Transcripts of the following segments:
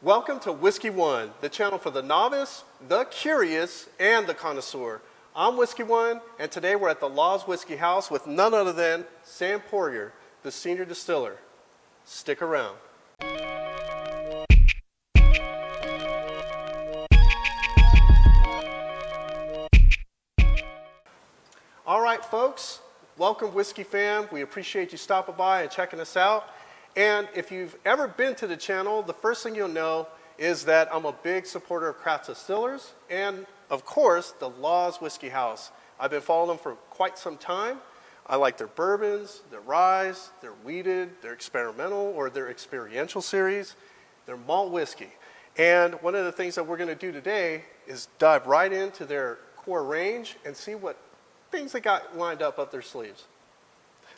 Welcome to Whiskey One, the channel for the novice, the curious, and the connoisseur. I'm Whiskey One, and today we're at the Law's Whiskey House with none other than Sam Poirier, the senior distiller. Stick around. All right, folks, welcome Whiskey fam. We appreciate you stopping by and checking us out. And if you've ever been to the channel, the first thing you'll know is that I'm a big supporter of craft distillers and, of course, the Law's Whiskey House. I've been following them for quite some time. I like their bourbons, their ryes, their wheated, their experimental or their experiential series, their malt whiskey. And one of the things that we're going to do today is dive right into their core range and see what things they got lined up their sleeves.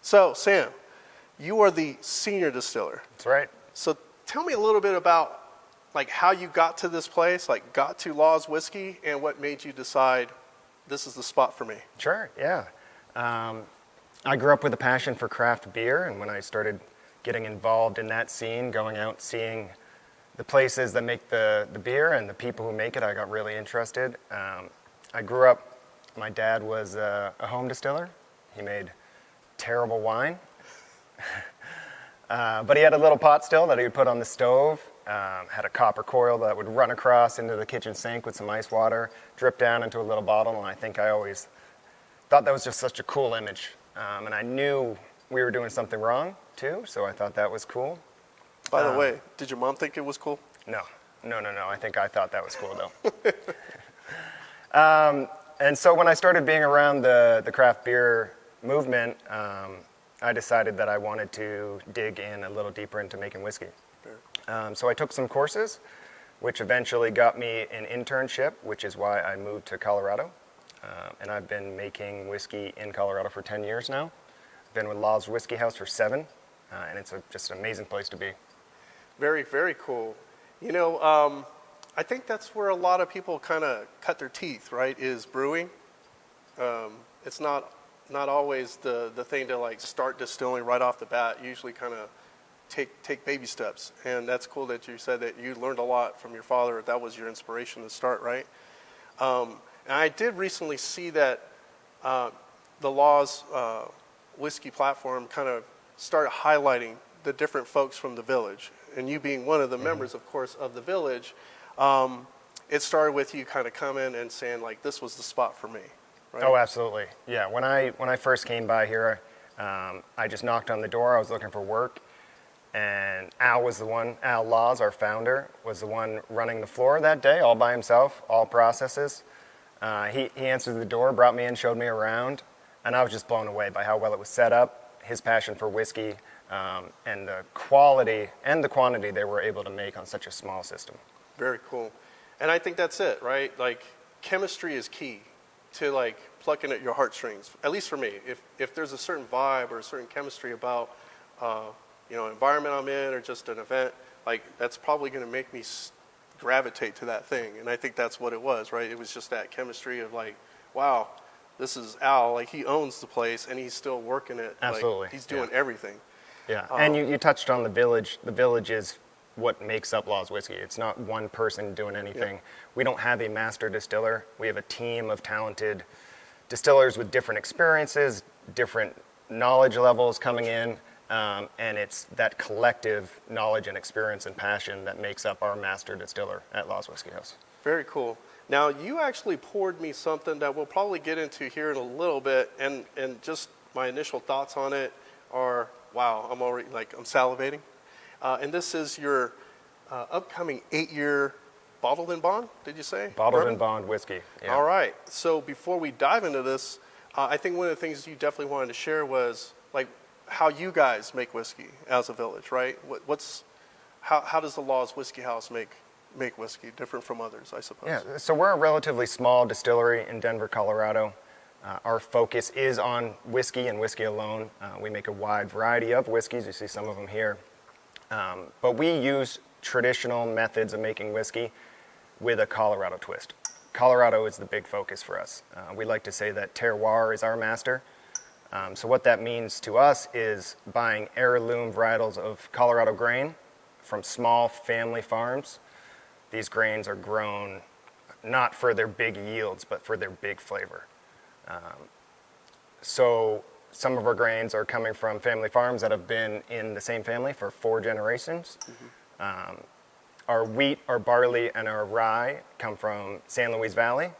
So, Sam, you are the senior distiller. That's right. So tell me a little bit about how you got to this place, got to Law's Whiskey, and what made you decide this is the spot for me. Sure, yeah. I grew up with a passion for craft beer, and when I started getting involved in that scene, going out seeing the places that make the beer and the people who make it, I got really interested. I grew up, my dad was a home distiller. He made terrible wine. But he had a little pot still that he would put on the stove, had a copper coil that would run across into the kitchen sink with some ice water, drip down into a little bottle, and I think I always thought that was just such a cool image. And I knew we were doing something wrong, too, so I thought that was cool. By the way, did your mom think it was cool? No. I think I thought that was cool, though. And so when I started being around the craft beer movement, I decided that I wanted to dig in a little deeper into making whiskey. So I took some courses, which eventually got me an internship, which is why I moved to Colorado. And I've been making whiskey in Colorado for 10 years now. I've been with Law's Whiskey House for 7, and it's just an amazing place to be. Very, very cool. You know, I think that's where a lot of people kind of cut their teeth, right, is brewing. It's not always the thing to start distilling right off the bat. You usually kind of take baby steps, and that's cool that you said that you learned a lot from your father. That was your inspiration to start, right? And I did recently see that the Law's Whiskey platform kind of started highlighting the different folks from the village, and you being one of the members, of course, of the village. It started with you kind of coming and saying this was the spot for me. Right? Oh, absolutely. Yeah, when I first came by here, I just knocked on the door. I was looking for work, and Al Laws, our founder, was the one running the floor that day, all by himself, all processes. He answered the door, brought me in, showed me around, and I was just blown away by how well it was set up, his passion for whiskey, and the quality and the quantity they were able to make on such a small system. Very cool. And I think that's it, right? Chemistry is key to plucking at your heartstrings, at least for me. If there's a certain vibe or a certain chemistry about environment I'm in or just an event, that's probably going to make me gravitate to that thing. And I think that's what it was, right? It was just that chemistry of wow, this is Al, he owns the place and he's still working it. Absolutely. He's doing everything. Yeah, and you touched on the village. The village is what makes up Law's Whiskey. It's not one person doing anything. Yeah. We don't have a master distiller. We have a team of talented distillers with different experiences, different knowledge levels coming in, and it's that collective knowledge and experience and passion that makes up our master distiller at Law's Whiskey House. Very cool. Now, you actually poured me something that we'll probably get into here in a little bit, and just my initial thoughts on it are, wow, I'm already, I'm salivating. And this is your upcoming 8-year bottled and bond, did you say? Bottled and bond whiskey. Yeah. All right. So before we dive into this, I think one of the things you definitely wanted to share was how you guys make whiskey as a village, right? How does the Law's Whiskey House make whiskey different from others, I suppose? Yeah. So we're a relatively small distillery in Denver, Colorado. Our focus is on whiskey and whiskey alone. We make a wide variety of whiskeys. You see some of them here. But we use traditional methods of making whiskey with a Colorado twist. Colorado is the big focus for us. We like to say that terroir is our master. So what that means to us is buying heirloom varietals of Colorado grain from small family farms. These grains are grown not for their big yields, but for their big flavor. So some of our grains are coming from family farms that have been in the same family for 4 generations. Our wheat, our barley, and our rye come from San Luis Valley,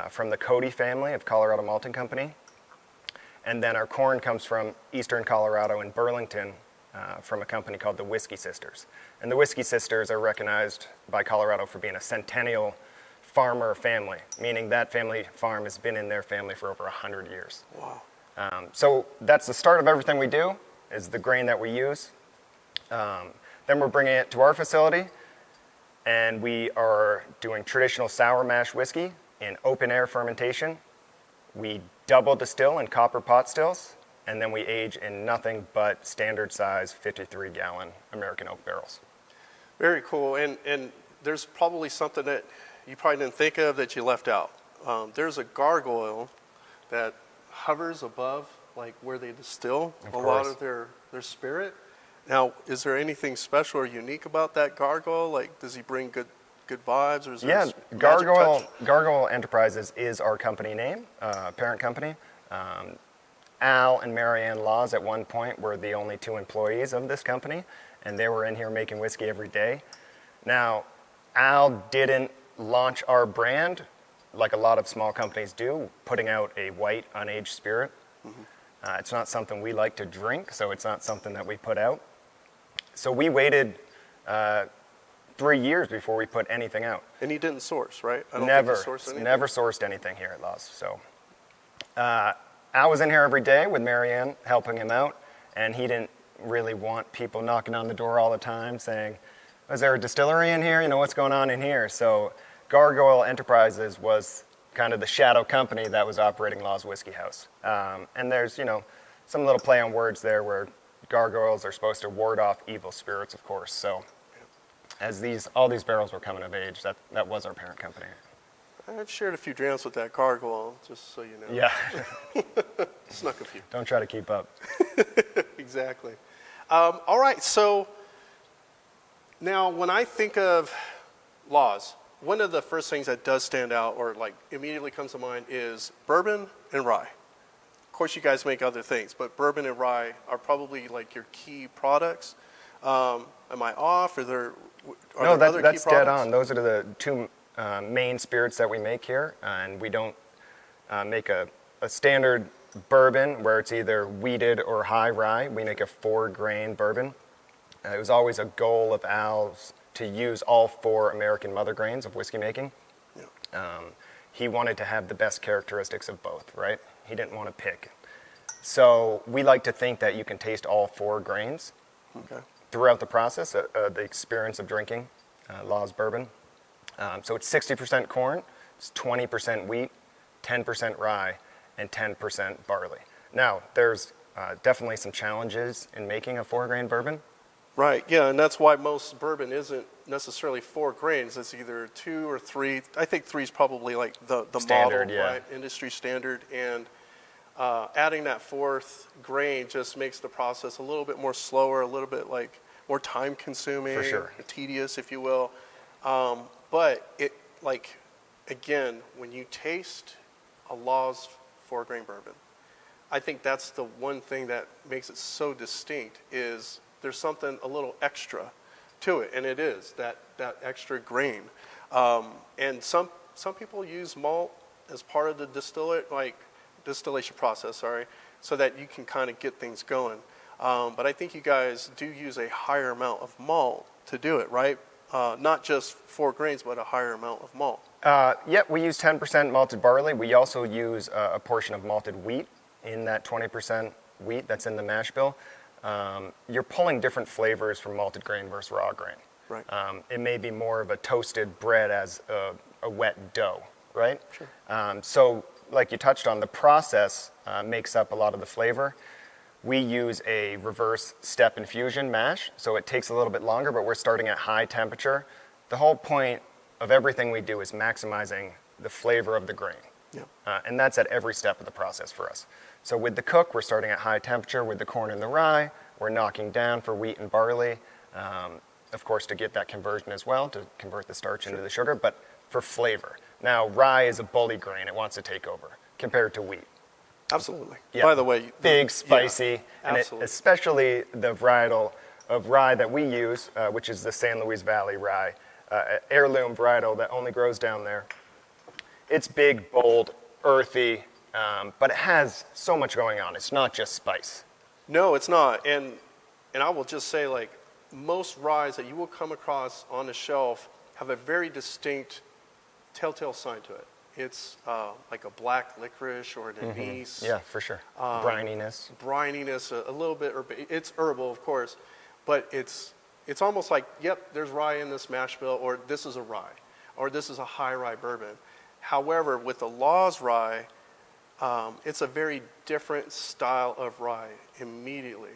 from the Cody family of Colorado Malting Company. And then our corn comes from eastern Colorado in Burlington, from a company called the Whiskey Sisters. And the Whiskey Sisters are recognized by Colorado for being a centennial farmer family, meaning that family farm has been in their family for over 100 years. Wow. So that's the start of everything we do, is the grain that we use. Then we're bringing it to our facility, and we are doing traditional sour mash whiskey in open air fermentation. We double distill in copper pot stills, and then we age in nothing but standard size 53-gallon American oak barrels. Very cool. And there's probably something that you probably didn't think of that you left out. There's a gargoyle that hovers above, like where they distill a lot of their spirit. Now, is there anything special or unique about that gargoyle? Like, does he bring good vibes, or is there a Gargoyle Enterprises is our company name, parent company. Al and Marianne Laws at one point were the only 2 employees of this company, and they were in here making whiskey every day. Now, Al didn't launch our brand like a lot of small companies do, putting out a white unaged spirit. It's not something we like to drink, so it's not something that we put out. So we waited 3 years before we put anything out. And he didn't source, right? I don't Never, think he sourced anything. never sourced anything here at Laws. So Al was in here every day with Marianne, helping him out, and he didn't really want people knocking on the door all the time saying, is there a distillery in here? You know, what's going on in here? So Gargoyle Enterprises was kind of the shadow company that was operating Laws Whiskey House. And there's, some little play on words there where gargoyles are supposed to ward off evil spirits, of course. So as all these barrels were coming of age, that was our parent company. I've shared a few dramps with that gargoyle, just so you know. Yeah. Snuck a few. Don't try to keep up. Exactly. All right, so now when I think of Laws, one of the first things that does stand out or like immediately comes to mind is bourbon and rye. Of course, you guys make other things, but bourbon and rye are probably like your key products. Am I off? Are there other key that's products? dead on. Those are the 2 main spirits that we make here, and we don't make a standard bourbon where it's either wheated or high rye. We make a 4-grain bourbon. It was always a goal of Al's to use all 4 American mother grains of whiskey making. Yeah. He wanted to have the best characteristics of both, right? He didn't want to pick. So we like to think that you can taste all 4 grains throughout the process, the experience of drinking Laws bourbon. So it's 60% corn, it's 20% wheat, 10% rye, and 10% barley. Now, there's definitely some challenges in making a 4-grain bourbon. Right, yeah, and that's why most bourbon isn't necessarily 4 grains. It's either 2 or 3. I think 3 is probably like the Standard, model, yeah. right? Industry standard. And adding that 4th grain just makes the process a little bit more slower, a little bit like more time consuming, For sure. tedious, if you will. But it, like, again, when you taste a Laws 4-grain bourbon, I think that's the one thing that makes it so distinct is there's something a little extra to it, and it is that extra grain. And some people use malt as part of the distillation process, so that you can kind of get things going. But I think you guys do use a higher amount of malt to do it, right? Not just 4 grains, but a higher amount of malt. Yeah, we use 10% malted barley. We also use a portion of malted wheat in that 20% wheat that's in the mash bill. You're pulling different flavors from malted grain versus raw grain. Right. It may be more of a toasted bread as a wet dough, right? Sure. So like you touched on, the process makes up a lot of the flavor. We use a reverse step infusion mash, so it takes a little bit longer, but we're starting at high temperature. The whole point of everything we do is maximizing the flavor of the grain. Yeah. And that's at every step of the process for us. So with the cook, we're starting at high temperature. With the corn and the rye, we're knocking down for wheat and barley. of course, to get that conversion as well, to convert the starch into the sugar, but for flavor. Now, rye is a bully grain. It wants to take over compared to wheat. Absolutely. Yeah. By the way, Big, spicy, and especially the varietal of rye that we use, which is the San Luis Valley rye, heirloom varietal that only grows down there. It's big, bold, earthy, but it has so much going on. It's not just spice. No, it's not. And I will just say, like, most ryes that you will come across on the shelf have a very distinct telltale sign to it. It's like a black licorice or an anise. Yeah, for sure. Brininess. Brininess, a little bit. It's herbal, of course, but it's almost like, yep, there's rye in this mash bill, or this is a rye, or this is a high rye bourbon. However, with the Laws rye, it's a very different style of rye immediately.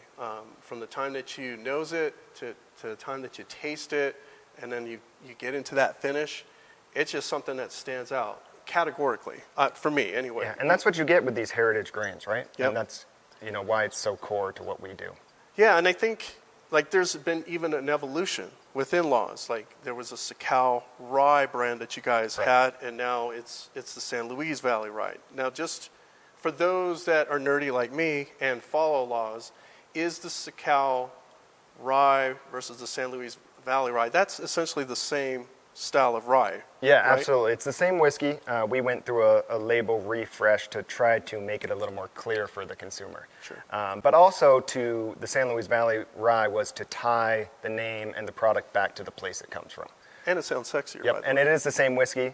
From the time that you nose it to the time that you taste it, and then you get into that finish, it's just something that stands out categorically, for me anyway. Yeah, and that's what you get with these heritage grains, right? Yep. And that's why it's so core to what we do. Yeah, and I think like there's been even an evolution within Laws. Like there was a Sakal rye brand that you guys had, and now it's the San Luis Valley rye. Now, just for those that are nerdy like me and follow Laws, is the Sakal rye versus the San Luis Valley rye, that's essentially the same style of rye. Yeah, right? absolutely. It's the same whiskey. We went through a label refresh to try to make it a little more clear for the consumer. Sure. But also to the San Luis Valley rye was to tie the name and the product back to the place it comes from. And it sounds sexier. Yep, and it is the same whiskey.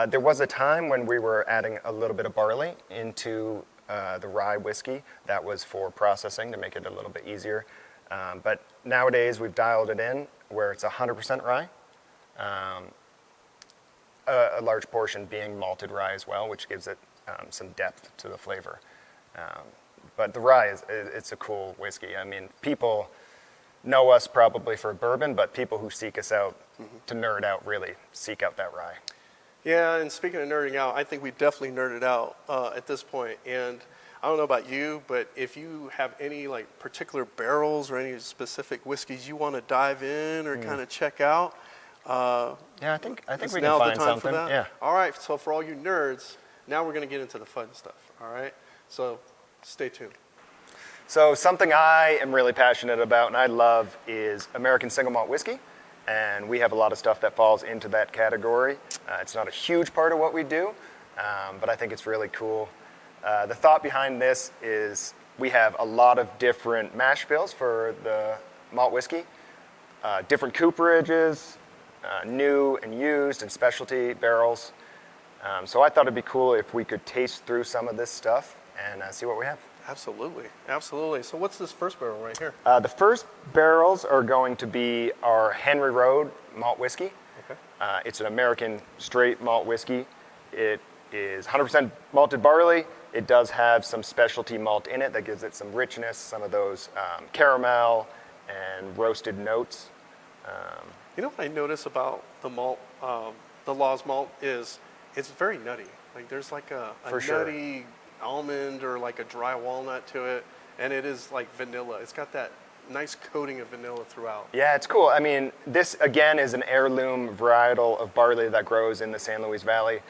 There was a time when we were adding a little bit of barley into the rye whiskey. That was for processing to make it a little bit easier. But nowadays we've dialed it in where it's 100% rye. A large portion being malted rye as well, which gives it some depth to the flavor. But the rye, it's a cool whiskey. I mean, people know us probably for bourbon, but people who seek us out to nerd out really seek out that rye. Yeah, and speaking of nerding out, I think we definitely nerded out at this point. And I don't know about you, but if you have any like particular barrels or any specific whiskeys you want to dive in or kind of check out, yeah, I think we can now find the time something. for that. Yeah. All right. So for all you nerds, now we're going to get into the fun stuff. All right. So stay tuned. So something I am really passionate about and I love is American single malt whiskey, and we have a lot of stuff that falls into that category. It's not a huge part of what we do, but I think it's really cool. The thought behind this is we have a lot of different mash bills for the malt whiskey, different cooperages, new and used and specialty barrels. So I thought it'd be cool if we could taste through some of this stuff and see what we have. Absolutely. Absolutely. So what's this first barrel right here? The first barrels are going to be our Henry Road malt whiskey. Okay. It's an American straight malt whiskey. It is 100% malted barley. It does have some specialty malt in it that gives it some richness, some of those caramel and roasted notes. You know what I notice about the malt, the Laws malt is it's very nutty. Like there's like a nutty almond or like a dry walnut to it, and it is like vanilla. It's got that nice coating of vanilla throughout. Yeah, it's cool. I mean, this again is an heirloom varietal of barley that grows in the San Luis Valley.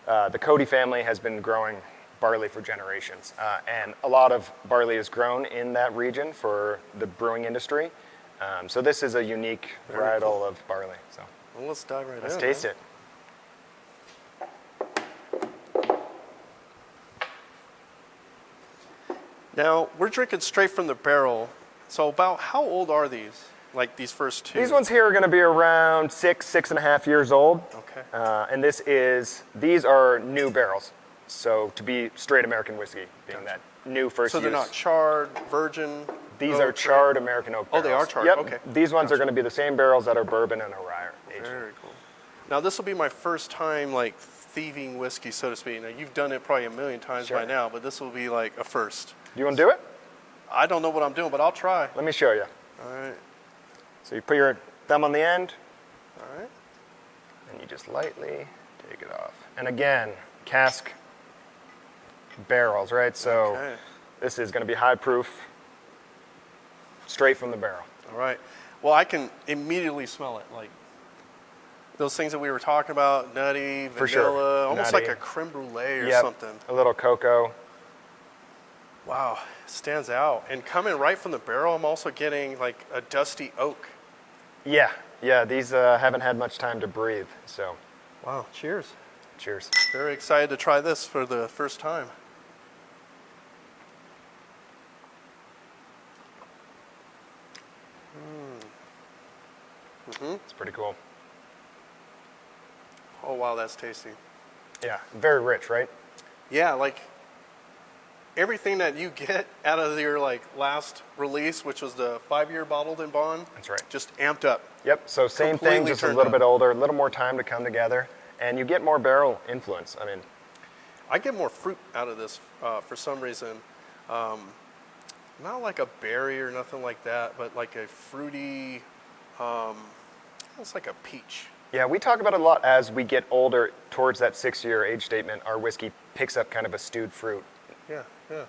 The Cody family has been growing barley for generations, and a lot of barley is grown in that region for the brewing industry. So this is a unique varietal of barley. So well, let's dive right in. Let's taste it. Now, we're drinking straight from the barrel. So about how old are these? Like these first two? These ones here are going to be around 6.5 years old. Okay. And these are new barrels. So to be straight American whiskey, being that new first So use. they're not charred, virgin? These are charred American oak barrels. Oh, they are charred? Yep. Okay. These ones are going to be the same barrels that are bourbon and a rye aged. Very cool. Now, this will be my first time, like, thieving whiskey, so to speak. Now, you've done it probably a million times by now, but this will be, like, a first. Do you want to do it? I don't know what I'm doing, but I'll try. Let me show you. All right. So you put your thumb on the end, All right. and you just lightly take it off. And again, cask barrels, right? So Okay. this is going to be high proof, straight from the barrel. All right. Well, I can immediately smell it. Like those things that we were talking about, nutty, vanilla, For sure. almost Nutty. like a creme brulee or Yep. something. A little cocoa. Wow, stands out. And coming right from the barrel, I'm also getting like a dusty oak. Yeah, yeah. These haven't had much time to breathe, so Wow, cheers. cheers. Very excited to try this for the first time. It's pretty cool. Oh, wow, that's tasty. Yeah, very rich, right? Yeah, like everything that you get out of your like last release, which was the 5-year bottled in bond, That's right. just amped up. Yep. So same thing, Completely just a turned little up. bit older, a little more time to come together, and you get more barrel influence. I mean, I get more fruit out of this for some reason. Not like a berry or nothing like that, but like a fruity, almost like a peach. yeah, we talk about it a lot as we get older. Towards that 6-year age statement, our whiskey picks up kind of a stewed fruit. Yeah, yeah.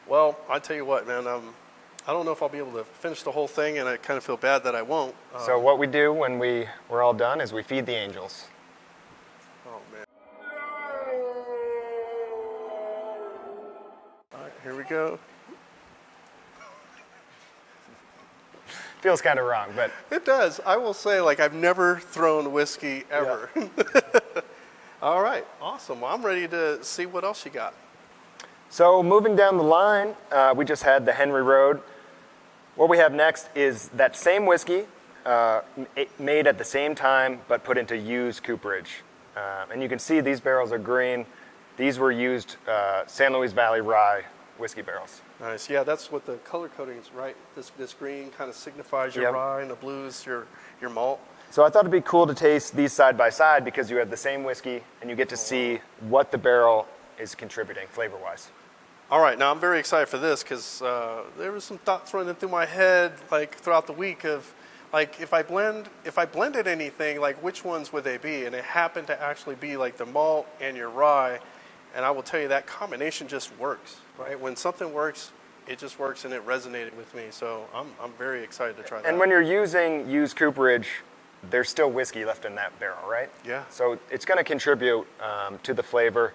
Well, I tell you what, man. I don't know if I'll be able to finish the whole thing, and I kind of feel bad that I won't. So what we do when we're all done is we feed the angels. Oh man. All right, here we go. Feels kind of wrong, but It does. I will say, like, I've never thrown whiskey ever. All right, awesome. Well, I'm ready to see what else you got. so moving down the line, we just had the Henry Road. What we have next is that same whiskey made at the same time, but put into used cooperage. And you can see these barrels are green. These were used San Luis Valley rye whiskey barrels. Nice. Yeah, that's what the color coding is, right? This green kind of signifies your Yep. rye, and the blue is your malt. So I thought it'd be cool to taste these side by side because you have the same whiskey and you get to see what the barrel is contributing flavor-wise. All right, now I'm very excited for this because there was some thoughts running through my head like throughout the week of like if I blended anything, like which ones would they be? And it happened to actually be like the malt and your rye, and I will tell you that combination just works, right? When something works, it just works, and it resonated with me. So I'm very excited to try that. And when you're using used cooperage, there's still whiskey left in that barrel, right? Yeah. So it's going to contribute to the flavor.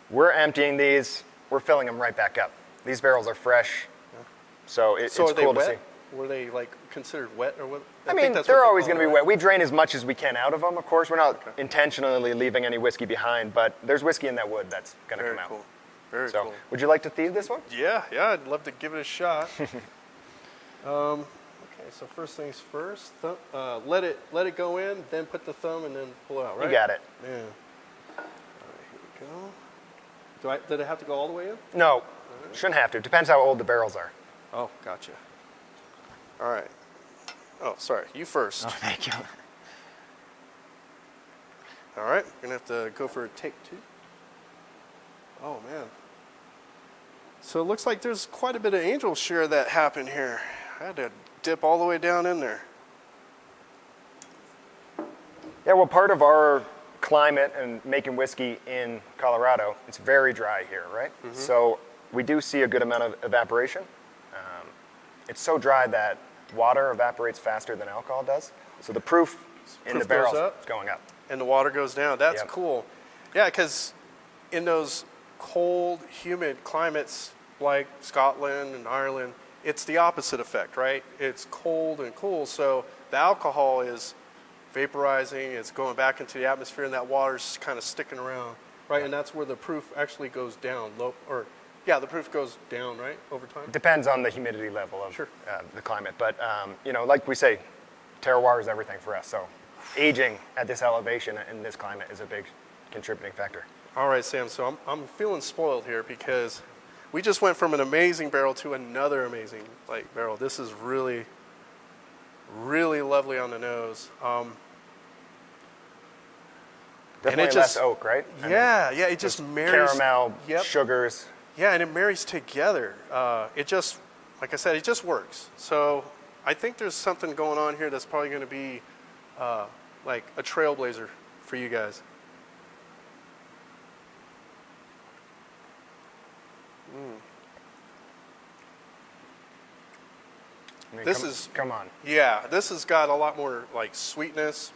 We're emptying these. We're filling them right back up. These barrels are fresh, so it's so are they cool to wet? see. Were they like considered wet or what? I think mean, that's they're what they always call going to it, be right? wet. We drain as much as we can out of them, of course. We're not Okay. intentionally leaving any whiskey behind, but there's whiskey in that wood that's going to Very come out. cool. Very So, cool. would you like to thieve this one? Yeah, I'd love to give it a shot. Okay, so first things first. Let it go in, then put the thumb, and then pull out. Right? You got it. Yeah. All right, here we go. Did it have to go all the way in? No, shouldn't have to. Depends how old the barrels are. Oh, gotcha. All right. Oh, sorry. You first. Oh, thank you. All right. We're gonna have to go for a take 2. Oh man. So it looks like there's quite a bit of angel share that happened here. I had to dip all the way down in there. Yeah, well, part of our climate and making whiskey in Colorado, it's very dry here, right? So we do see a good amount of evaporation. It's so dry that water evaporates faster than alcohol does. So the proof in Proof the barrels goes up? is going up. And the water goes down. That's Yep. cool. Yeah, because in those cold, humid climates like Scotland and Ireland, it's the opposite effect, right? It's cold and cool, so the alcohol is vaporizing, it's going back into the atmosphere, and that water's kind of sticking around, right? And that's where the proof actually goes down, the proof goes down, right, over time? Depends on the humidity level of Sure. the climate. But, like we say, terroir is everything for us. So aging at this elevation in this climate is a big contributing factor. All right, Sam, so I'm feeling spoiled here because we just went from an amazing barrel to another amazing barrel. This is really, really lovely on the nose. Definitely it less just- oak, right? I mean, Yeah, it just marries. caramel, Yep. sugars. Yeah, and it marries together. It just, like I said, it just works. So I think there's something going on here that's probably going to be like a trailblazer for you guys. I mean, This come on. Yeah, this has got a lot more like sweetness.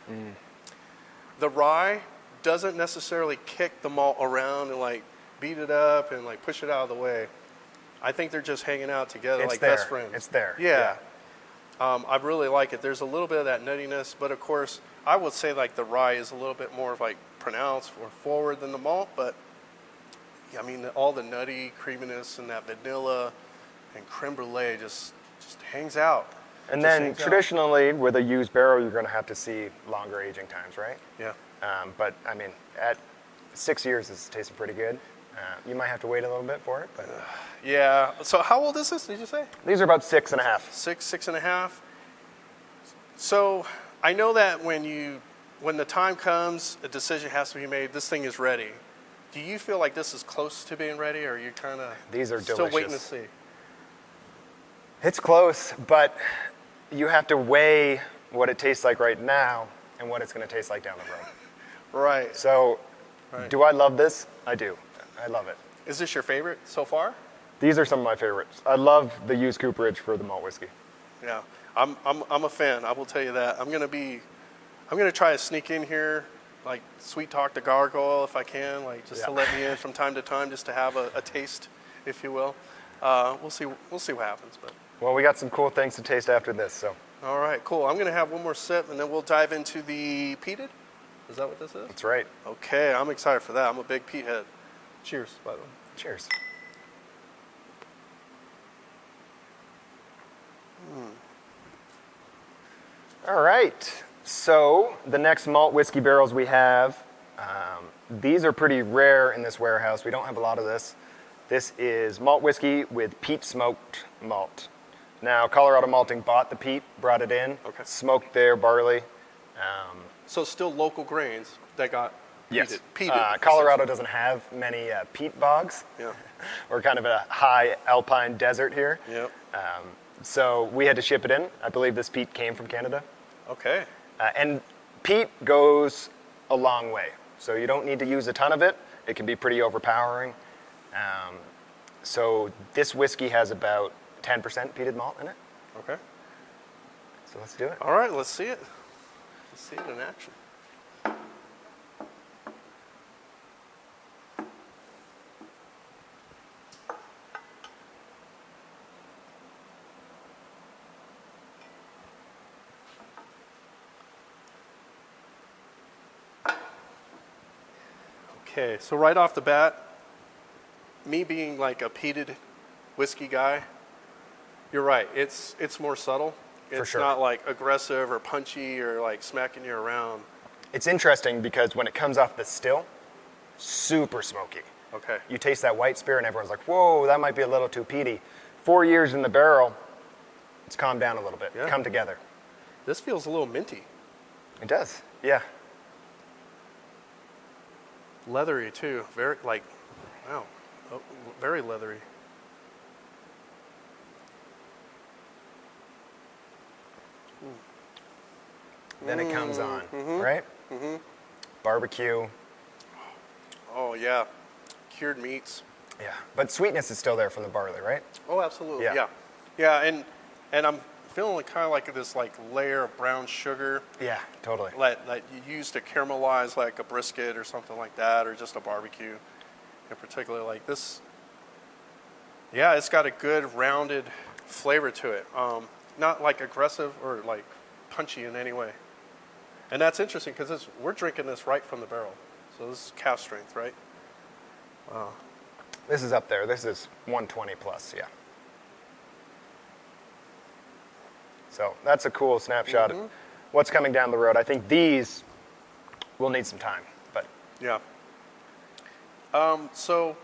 The rye doesn't necessarily kick the malt around and like beat it up and like push it out of the way. I think they're just hanging out together It's like there. best friends. It's there. Yeah. I really like it. There's a little bit of that nuttiness, but of course, I would say like the rye is a little bit more like pronounced or forward than the malt, but I mean, all the nutty creaminess and that vanilla and creme brulee just hangs out. And Just then hangs out. traditionally, with a used barrel, you're going to have to see longer aging times, right? Yeah. But I mean, at 6 years, it's tasting pretty good. You might have to wait a little bit for it, but Yeah. So how old is this, did you say? these are about 6.5. 6.5. So I know that when the time comes, a decision has to be made. This thing is ready. Do you feel like this is close to being ready, or are you kind of These are still waiting to delicious. see? It's close, but you have to weigh what it tastes like right now and what it's going to taste like down the road. Right. So, Right. do I love this? I do. I love it. Is this your favorite so far? These are some of my favorites. I love the used cooperage for the malt whiskey. Yeah. I'm a fan. I will tell you that. I'm gonna try to sneak in here, like sweet talk the gargoyle if I can, like just to Yeah. let me in from time to time, just to have a taste, if you will. We'll see what happens, but. Well, we got some cool things to taste after this, so All right, cool. I'm going to have one more sip, and then we'll dive into the peated. Is that what this is? that's right. Okay, I'm excited for that. I'm a big peat head. Cheers, by the way. Cheers. All right. So the next malt whiskey barrels we have, these are pretty rare in this warehouse. We don't have a lot of this. This is malt whiskey with peat smoked malt. Now, Colorado Malting bought the peat, brought it in, Okay. smoked their barley. So still local grains that got Yes. peated. Colorado doesn't have many peat bogs. Yeah. We're kind of a high alpine desert here. Yep. So we had to ship it in. I believe this peat came from Canada. Okay. And peat goes a long way. So you don't need to use a ton of it. It can be pretty overpowering. So this whiskey has about 10% peated malt in it. Okay. So let's do it. All right, let's see it. Let's see it in action. Okay, so right off the bat, me being like a peated whiskey guy, you're right. It's more subtle. It's sure. not like aggressive or punchy or like smacking you around. It's interesting because when it comes off the still, super smoky. Okay. You taste that white spirit and everyone's like, whoa, that might be a little too peaty. 4 years in the barrel, it's calmed down a little bit, Yeah. come together. This feels a little minty, It does, yeah. leathery too. Very like, wow, oh, very leathery. Then it comes on, right? Mm-hmm. Barbecue, Oh yeah, cured meats. yeah. But sweetness is still there from the barley, right? Oh, absolutely. Yeah. Yeah, and I'm feeling kind of like this like layer of brown sugar Yeah, totally. that you use to caramelize like a brisket or something like that, or just a barbecue. In particular, like this. Yeah, it's got a good rounded flavor to it. Not like aggressive or like punchy in any way. And that's interesting because we're drinking this right from the barrel. So this is calf strength, right? Wow. This is up there. This is 120 plus, yeah. So that's a cool snapshot of what's coming down the road. I think these will need some time, but Yeah. So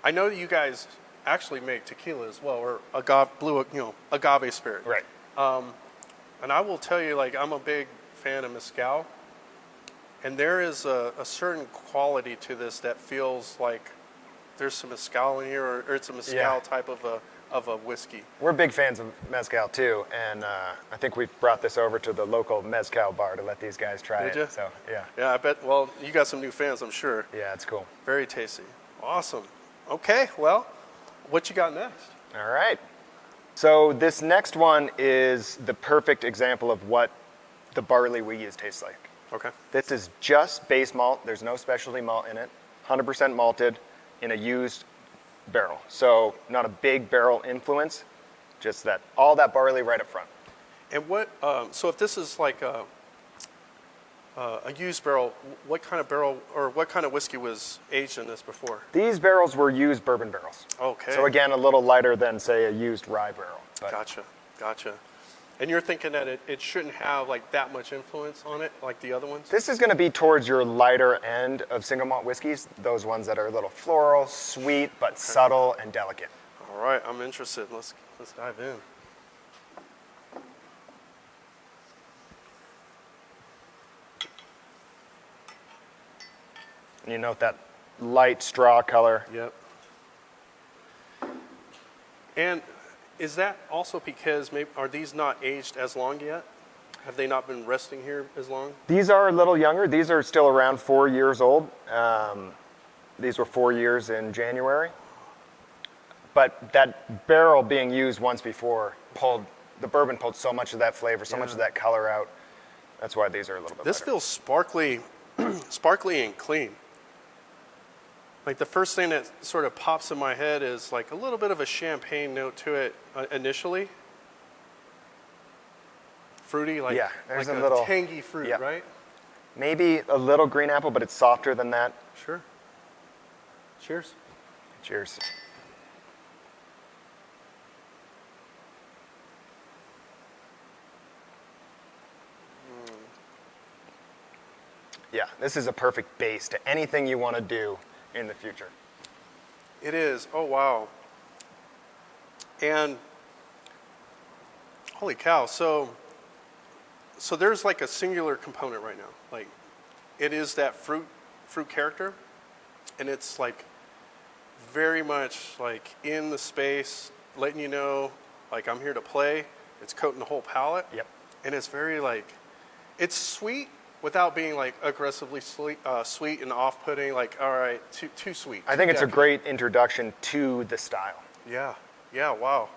I know that you guys actually make tequila as well, or agave spirit. right. And I will tell you, like, I'm a big fan of mezcal, and there is a certain quality to this that feels like there's some mezcal in here, or it's a mezcal Yeah. type of a whiskey. We're big fans of mezcal too, and I think we've brought this over to the local mezcal bar to let these guys try Did it. ya? So yeah, Yeah, I bet. Well, you got some new fans, I'm sure. yeah, it's cool. Very tasty. Awesome. Okay, well, what you got next? All right. So this next one is the perfect example of what the barley we use tastes like. Okay. This is just base malt. There's no specialty malt in it. 100% malted in a used barrel. So not a big barrel influence, just that all that barley right up front. And what? So if this is like a used barrel, what kind of barrel or what kind of whiskey was aged in this before? These barrels were used bourbon barrels. Okay. So again, a little lighter than, say, a used rye barrel. But Gotcha. And you're thinking that it shouldn't have like that much influence on it like the other ones? this is going to be towards your lighter end of single malt whiskeys, those ones that are a little floral, sweet, but subtle and delicate. All right, I'm interested. Let's dive in. And you note that light straw color. Yep. And is that also because maybe are these not aged as long yet? Have they not been resting here as long? These are a little younger. These are still around 4 years old. These were 4 years in January. But that barrel being used once before the bourbon pulled so much of that flavor, so much of that color out. That's why these are a little bit This lighter. feels sparkly, sparkly and clean. Like the first thing that sort of pops in my head is like a little bit of a champagne note to it initially. Fruity, like, Yeah, there's like a little tangy fruit, yeah. right? Maybe a little green apple, but it's softer than that. Sure. Cheers. Cheers. Yeah, this is a perfect base to anything you want to do in the future. It is. Oh, wow. And holy cow. So there's like a singular component right now. Like it is that fruit character, and it's like very much like in the space, letting you know like I'm here to play. It's coating the whole palate. Yep. And it's very like it's sweet without being like aggressively sweet and off-putting. Like all right, too sweet. I think it's a decadent. great introduction to the style. Yeah. Yeah. Wow.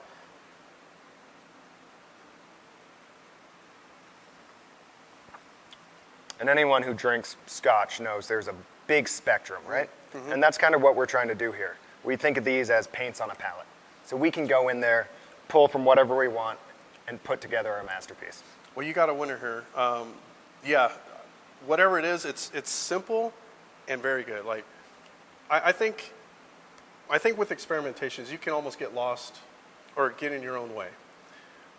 And anyone who drinks scotch knows there's a big spectrum, right? Mm-hmm. And that's kind of what we're trying to do here. We think of these as paints on a palette. So we can go in there, pull from whatever we want, and put together a masterpiece. Well, you got a winner here. Yeah, whatever it is, it's simple and very good. Like, I think with experimentations, you can almost get lost or get in your own way,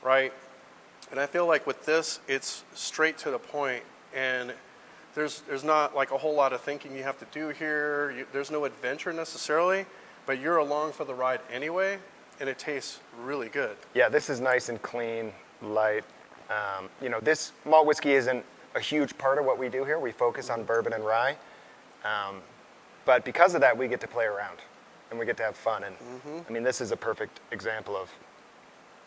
right? And I feel like with this, it's straight to the point, and there's not like a whole lot of thinking you have to do here. There's no adventure necessarily, but you're along for the ride anyway, and it tastes really good. Yeah, this is nice and clean, light. This malt whiskey isn't a huge part of what we do here. We focus on bourbon and rye. But because of that, we get to play around, and we get to have fun. And I mean, this is a perfect example of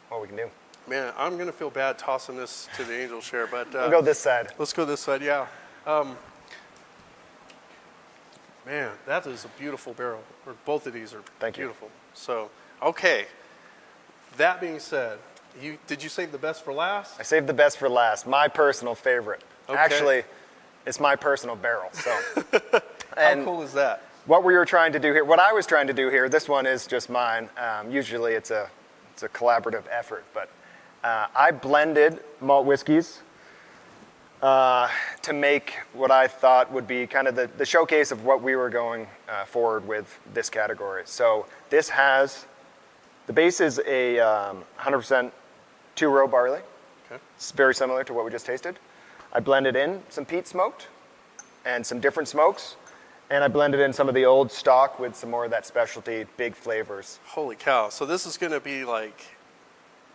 what we can do. Man, I'm going to feel bad tossing this to the angel share, but... We'll go this side. Let's go this side, yeah. Man, that is a beautiful barrel. Or both of these are Thank you. beautiful. So, okay. That being said, did you save the best for last? I saved the best for last. My personal favorite. Okay. Actually, it's my personal barrel. So, How cool is that? what we were trying to do here, what I was trying to do here, this one is just mine. Usually it's a collaborative effort, but I blended malt whiskeys to make what I thought would be kind of the showcase of what we were going forward with this category. So this has, the base is a 100% two-row barley. Okay. It's very similar to what we just tasted. I blended in some peat smoked and some different smokes, and I blended in some of the old stock with some more of that specialty big flavors. Holy cow. So this is going to be like...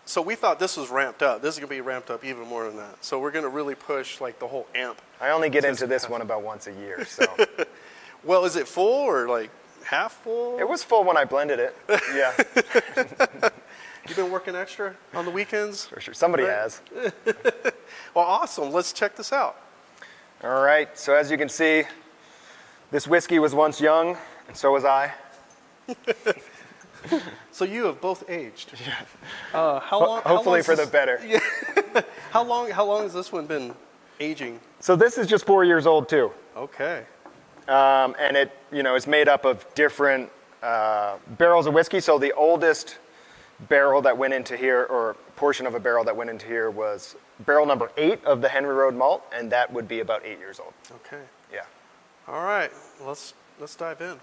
So we thought this was ramped up. This is going to be ramped up even more than that. So we're going to really push like the whole amp. I only get into this one about once a year, so. Well, is it full or like half full? It was full when I blended it, yeah, You've been working extra on the weekends? for sure. Somebody Right. has. Well, awesome. Let's check this out. All right, so as you can see, this whiskey was once young, and so was I. So you have both aged. How long? Hopefully for the this, better. Yeah. How long has this one been aging? So this is just 4 years old too. Okay. And it, is made up of different barrels of whiskey. So the oldest barrel that went into here, or portion of a barrel that went into here, was barrel number 8 of the Henry Road Malt, and that would be about 8 years old. Okay. Yeah. All right. Let's dive in.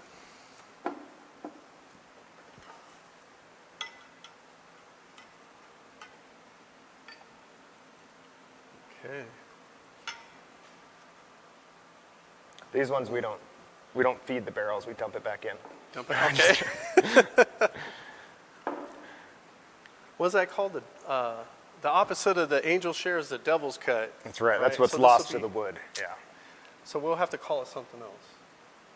Okay. These ones we don't feed the barrels. We dump it back in. Dump it. Okay. What's that called? The opposite of the angel share is the devil's cut. That's right. That's what's So lost to the wood. Yeah. So we'll have to call it something else.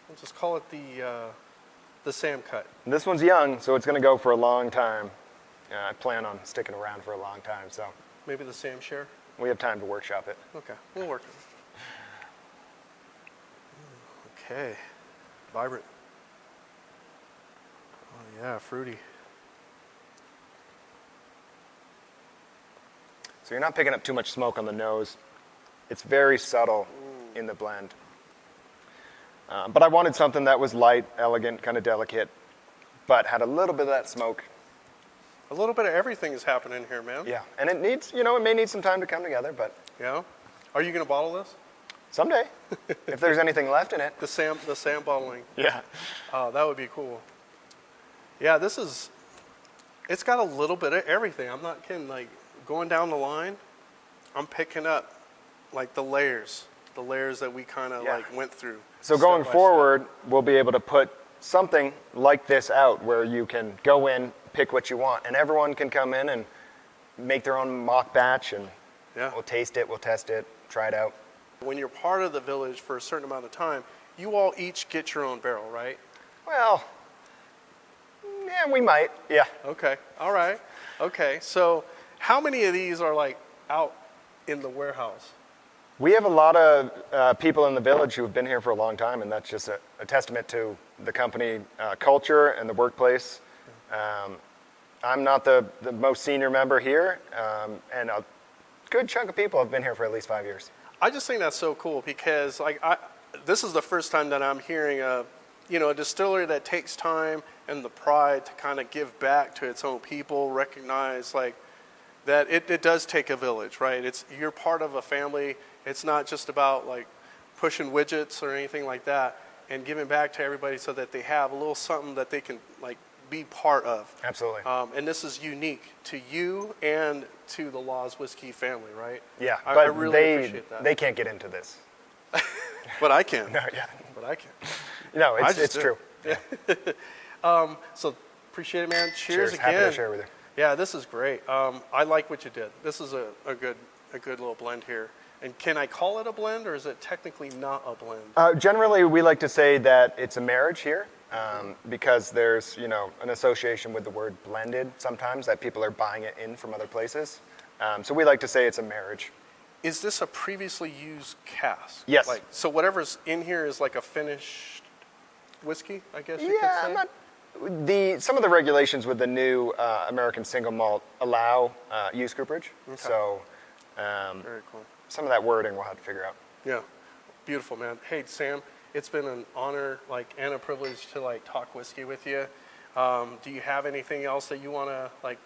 We'll just call it the Sam cut. And this one's young, so it's going to go for a long time. I plan on sticking around for a long time, so Maybe the Sam share. we have time to workshop it. Okay, we'll work it. Okay, vibrant. Oh yeah, fruity. So you're not picking up too much smoke on the nose. It's very subtle in the blend. But I wanted something that was light, elegant, kind of delicate, but had a little bit of that smoke. A little bit of everything is happening here, man. Yeah, and it needs, it may need some time to come together, but Yeah. Are you gonna bottle this? someday, if there's anything left in it. The Sam bottling. Yeah. Oh, that would be cool. Yeah, it's got a little bit of everything. I'm not kidding. Like, going down the line, I'm picking up, like, the layers that we kind of, like, went through. So step going by forward, we'll be able to put something like this out where you can go in, pick what you want, and everyone can come in and make their own mock batch, and Yeah. we'll taste it, we'll test it, try it out. When you're part of the village for a certain amount of time, you all each get your own barrel, right? Well, yeah, we might, yeah. Okay. All right. Okay. So how many of these are, like, out in the warehouse? We have a lot of people in the village who have been here for a long time, and that's just a testament to the company culture and the workplace. I'm not the most senior member here, and a good chunk of people have been here for at least 5 years. I just think that's so cool because, like, this is the first time that I'm hearing a distillery that takes time and the pride to kind of give back to its own people, recognize, like, that it does take a village, right? You're part of a family. It's not just about, like, pushing widgets or anything like that, and giving back to everybody so that they have a little something that they can, like, be part of. Absolutely. And this is unique to you and to the Laws Whiskey family, right? Yeah, I but really appreciate that. they can't get into this. But I can. No, yeah. But I can. No, I it's just true. So appreciate it, man. Cheers again. Happy to share with you. Yeah, this is great. I like what you did. This is a good little blend here. And can I call it a blend, or is it technically not a blend? Generally, we like to say that it's a marriage here, because there's an association with the word blended sometimes, that people are buying it in from other places. So we like to say it's a marriage. Is this a previously used cask? Yes. Like, so whatever's in here is like a finished whiskey, I guess you could say? Some of the regulations with the new American single malt allow use cooperage. Okay. So Very cool. some of that wording we'll have to figure out. Yeah, beautiful, man. Hey, Sam, it's been an honor, like, and a privilege to, like, talk whiskey with you. Do you have anything else that you want to, like,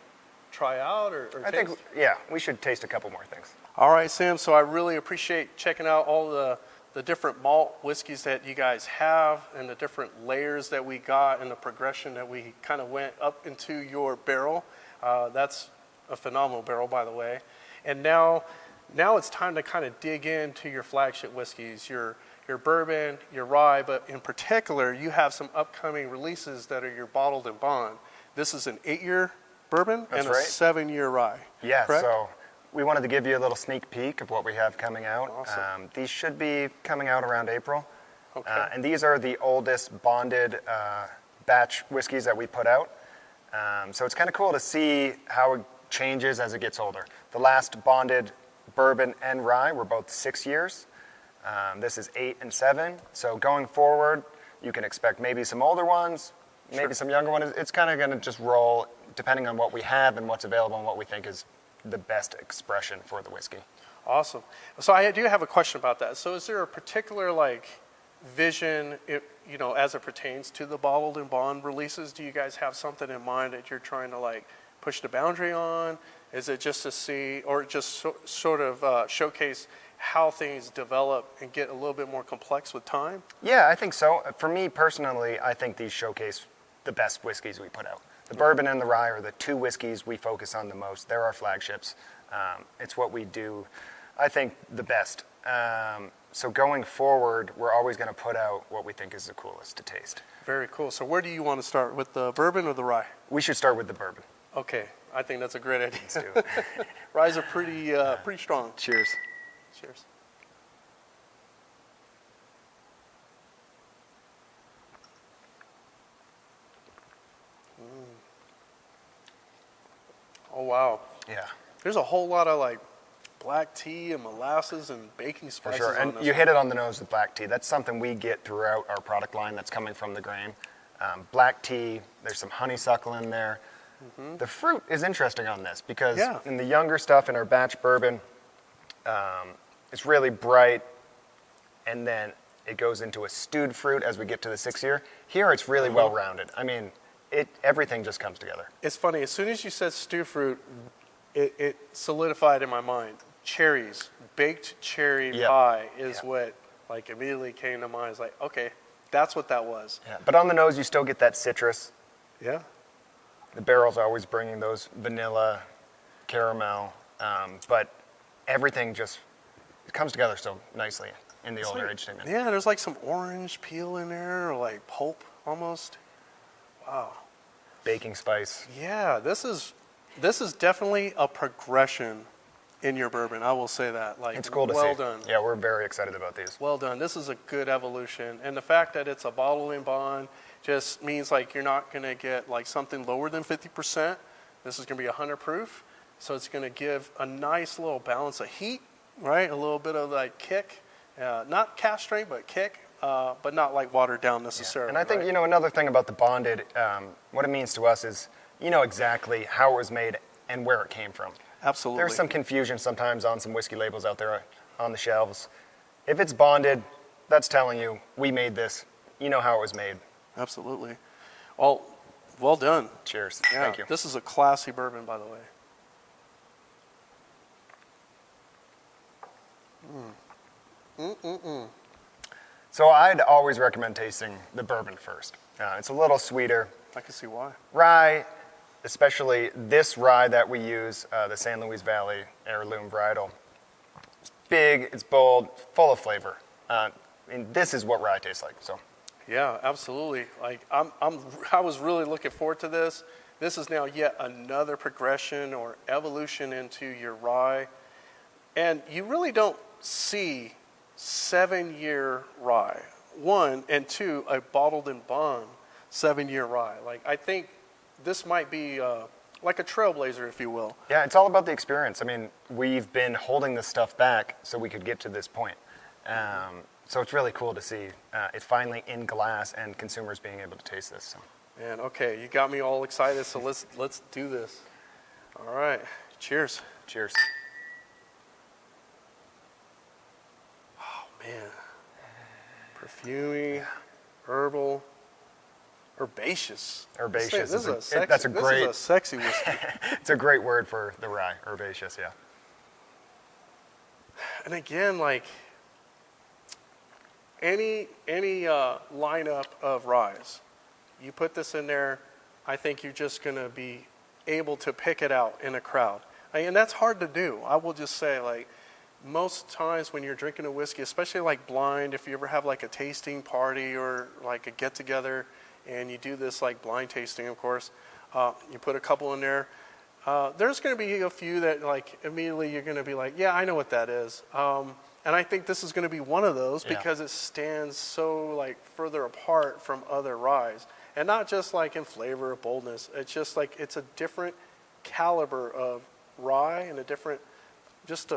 try out or I taste? think, we should taste a couple more things. All right, Sam. So I really appreciate checking out all the different malt whiskeys that you guys have, and the different layers that we got, and the progression that we kind of went up into your barrel. That's a phenomenal barrel, by the way. And now it's time to kind of dig into your flagship whiskeys, your bourbon, your rye, but in particular, you have some upcoming releases that are your bottled and bond. This is an 8-year bourbon and a 7-year rye. Yeah, correct? So we wanted to give you a little sneak peek of what we have coming out. Awesome. These should be coming out around April. Okay. And these are the oldest bonded batch whiskeys that we put out. So it's kind of cool to see how it changes as it gets older. The last bonded bourbon and rye were both 6 years. This is 8 and 7. So going forward, you can expect maybe some older ones, maybe some younger one. It's kind of going to just roll depending on what we have and what's available and what we think is the best expression for the whiskey. Awesome. So I do have a question about that. So is there a particular like vision, as it pertains to the bottled and bond releases? Do you guys have something in mind that you're trying to like push the boundary on? Is it just to see, or just sort of showcase how things develop and get a little bit more complex with time? Yeah, I think so. For me personally, I think these showcase the best whiskeys we put out. The bourbon and the rye are the two whiskeys we focus on the most. They're our flagships. It's what we do, I think, the best. So going forward, we're always going to put out what we think is the coolest to taste. Very cool. So where do you want to start, with the bourbon or the rye? We should start with the bourbon. Okay, I think that's a great idea. Let's do it. Ryes are pretty strong. Cheers. Cheers. Oh wow. Yeah. There's a whole lot of like black tea and molasses and baking For spices. sure. And on this you one. hit it on the nose with black tea. That's something we get throughout our product line that's coming from the grain. Black tea, there's some honeysuckle in there. Mm-hmm. The fruit is interesting on this because in the younger stuff in our batch bourbon, it's really bright, and then it goes into a stewed fruit as we get to the 6th year. Here it's really well-rounded. I mean, everything just comes together. It's funny, as soon as you said stew fruit, it solidified in my mind. Cherries, baked cherry pie is what like immediately came to mind. It's like, okay, that's what that was. Yeah. But on the nose, you still get that citrus. Yeah. The barrel's always bringing those vanilla, caramel, but everything just comes together so nicely in the older age statement. Yeah, there's like some orange peel in there, or like pulp almost. Wow. Baking spice. Yeah, this is definitely a progression in your bourbon. I will say that. Like, it's cool to see. Well done. Yeah, we're very excited about these. Well done. This is a good evolution, and the fact that it's a bottle and bond just means like you're not going to get like something lower than 50%. This is going to be 100 proof, so it's going to give a nice little balance of heat, right? A little bit of like kick, not cast strength, but kick. But not like watered down necessarily. Yeah. And I think, another thing about the bonded, what it means to us is, exactly how it was made and where it came from. Absolutely. There's some confusion sometimes on some whiskey labels out there on the shelves. If it's bonded, that's telling you, we made this. You know how it was made. Absolutely. Well done. Cheers. Yeah, Thank you. This is a classy bourbon, by the way. So I'd always recommend tasting the bourbon first. It's a little sweeter. I can see why. Rye, especially this rye that we use, the San Luis Valley heirloom varietal. It's big, it's bold, full of flavor. And this is what rye tastes like. So. Yeah, absolutely. Like I was really looking forward to this. This is now yet another progression or evolution into your rye, and you really don't see 7-year rye. 1 and 2, a bottled and bond 7-year rye. Like I think this might be like a trailblazer, if you will. Yeah, it's all about the experience. I mean, we've been holding this stuff back so we could get to this point. So it's really cool to see it finally in glass and consumers being able to taste this. So. Man, okay, you got me all excited. So let's do this. All right, cheers. Cheers. Oh man, perfumey, herbal, herbaceous. Herbaceous. This is a sexy. That's a great. This is a sexy whiskey. It's a great word for the rye. Herbaceous, yeah. And again, like any lineup of ryes, you put this in there, I think you're just going to be able to pick it out in a crowd. And that's hard to do. I will just say, like, most times when you're drinking a whiskey, especially like blind, if you ever have like a tasting party or like a get-together and you do this like blind tasting, of course, you put a couple in there, there's going to be a few that like immediately you're going to be like, yeah, I know what that is. And I think this is going to be one of those because it stands so like further apart from other ryes. And not just like in flavor or boldness. It's just like it's a different caliber of rye and a different, just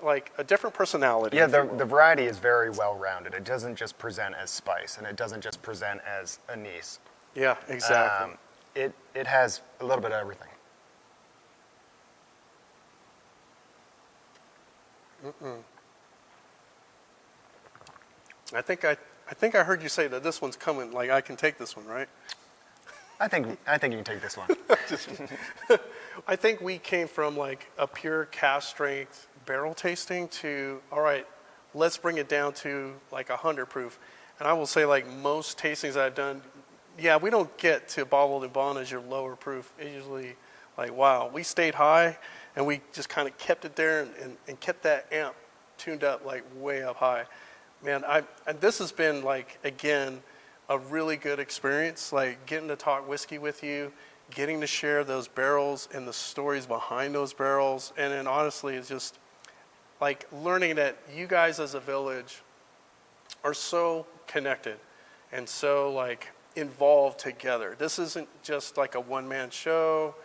like a different personality. Yeah, the variety is very well rounded. It doesn't just present as spice, and it doesn't just present as anise. Yeah, exactly. It has a little bit of everything. I think I heard you say that this one's coming. Like I can take this one, right? I think you can take this one. I think we came from like a pure cask strength barrel tasting to, all right, let's bring it down to like 100 proof. And I will say, like most tastings I've done, yeah, we don't get to bottled and bond as your lower proof. It's usually like, wow, we stayed high and we just kind of kept it there and kept that amp tuned up like way up high. Man, and this has been like, again, a really good experience, like getting to talk whiskey with you, getting to share those barrels and the stories behind those barrels. And then honestly, it's just like learning that you guys as a village are so connected and so like involved together. This isn't just like a one-man show.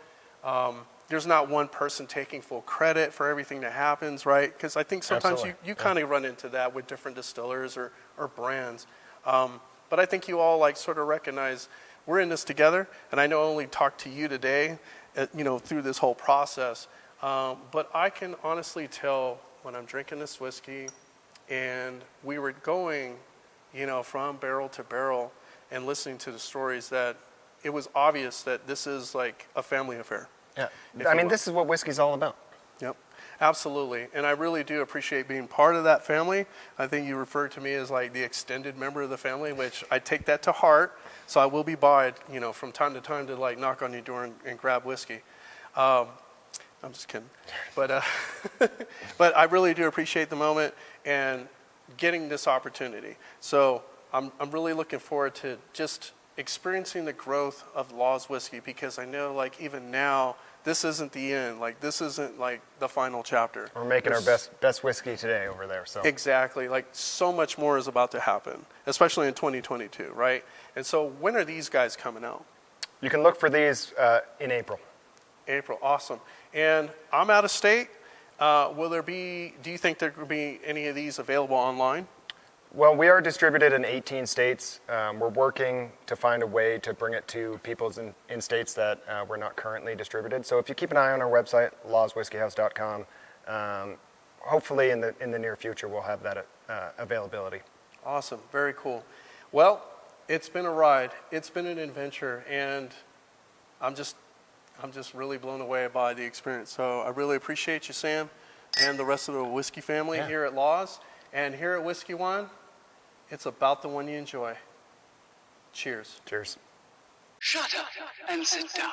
There's not one person taking full credit for everything that happens, right? Because I think sometimes you kind of run into that with different distillers or brands. But I think you all like sort of recognize we're in this together. And I know I only talked to you today, through this whole process. But I can honestly tell when I'm drinking this whiskey and we were going, from barrel to barrel and listening to the stories that it was obvious that this is like a family affair. Yeah, I mean, this is what whiskey's all about. Yep, absolutely. And I really do appreciate being part of that family. I think you referred to me as like the extended member of the family, which I take that to heart. So I will be by, from time to time to like knock on your door and grab whiskey. I'm just kidding. But but I really do appreciate the moment and getting this opportunity. So I'm really looking forward to just experiencing the growth of Law's whiskey, because I know like even now this isn't the end. Like this isn't like the final chapter. We're making our best whiskey today over there. So exactly, like so much more is about to happen, especially in 2022, right? And so when are these guys coming out? You can look for these in April. April, awesome. And I'm out of state. Do you think there will be any of these available online? Well, we are distributed in 18 states. We're working to find a way to bring it to people in states that we're not currently distributed. So if you keep an eye on our website, lawswhiskeyhouse.com, hopefully in the near future we'll have that availability. Awesome, very cool. Well, it's been a ride. It's been an adventure, and I'm just really blown away by the experience. So I really appreciate you, Sam, and the rest of the whiskey family here at Laws. And here at Whiskey One, it's about the one you enjoy. Cheers. Cheers. Shut up and sit down.